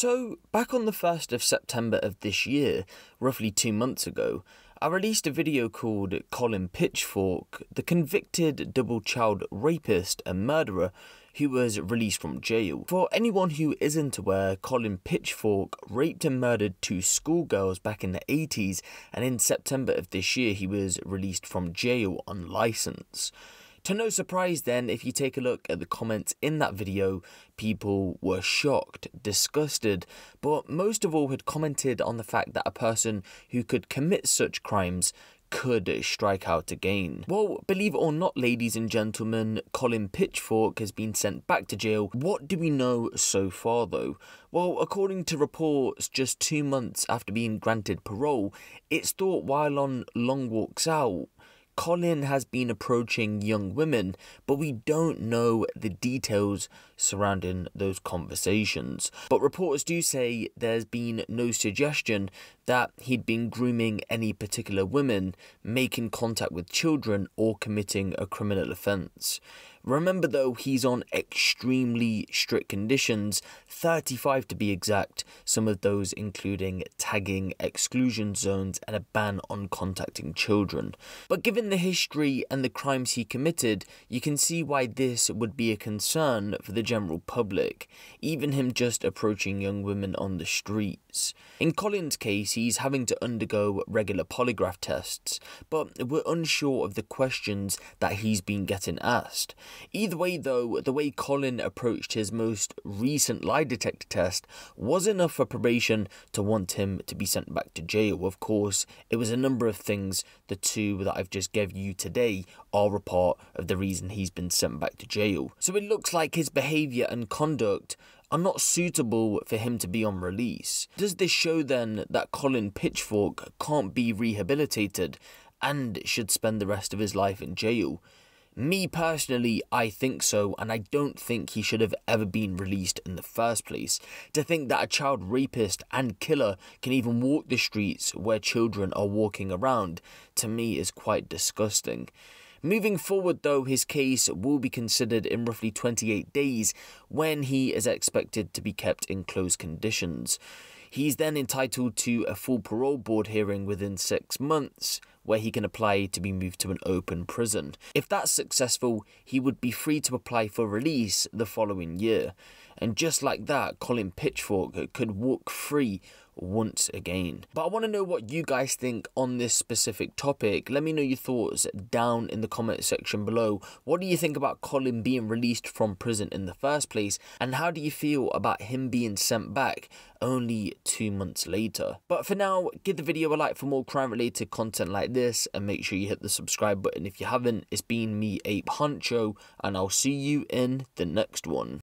So, back on the 1st of September of this year, roughly 2 months ago, I released a video called Colin Pitchfork, the convicted double child rapist and murderer who was released from jail. For anyone who isn't aware, Colin Pitchfork raped and murdered 2 schoolgirls back in the 80s, and in September of this year he was released from jail on licence. To no surprise then, if you take a look at the comments in that video, people were shocked, disgusted, but most of all had commented on the fact that a person who could commit such crimes could strike out again. Well, believe it or not, ladies and gentlemen, Colin Pitchfork has been sent back to jail. What do we know so far though? Well, according to reports, just 2 months after being granted parole, it's thought while on long walks out, Colin has been approaching young women, but we don't know the details surrounding those conversations. But reporters do say there's been no suggestion that he'd been grooming any particular women, making contact with children, or committing a criminal offence. Remember though, he's on extremely strict conditions, 35 to be exact, some of those including tagging, exclusion zones, and a ban on contacting children. But given the history and the crimes he committed, you can see why this would be a concern for the general public, even him just approaching young women on the streets. In Colin's case, he's having to undergo regular polygraph tests, but we're unsure of the questions that he's been getting asked. Either way though, the way Colin approached his most recent lie detector test was enough for probation to want him to be sent back to jail. Of course, it was a number of things. The 2 that I've just gave you today are a part of the reason he's been sent back to jail. So it looks like his behaviour and conduct are not suitable for him to be on release. Does this show then that Colin Pitchfork can't be rehabilitated and should spend the rest of his life in jail? Me personally, I think so, and I don't think he should have ever been released in the first place. To think that a child rapist and killer can even walk the streets where children are walking around, to me is quite disgusting. Moving forward though, his case will be considered in roughly 28 days when he is expected to be kept in closed conditions. He's then entitled to a full parole board hearing within 6 months, where he can apply to be moved to an open prison. If that's successful, he would be free to apply for release the following year. And just like that, Colin Pitchfork could walk free once again. But I want to know what you guys think on this specific topic. Let me know your thoughts down in the comment section below. What do you think about Colin being released from prison in the first place? And how do you feel about him being sent back only 2 months later? But for now, give the video a like for more crime related content like this, and make sure you hit the subscribe button if you haven't. It's been me, Huncho, and I'll see you in the next one.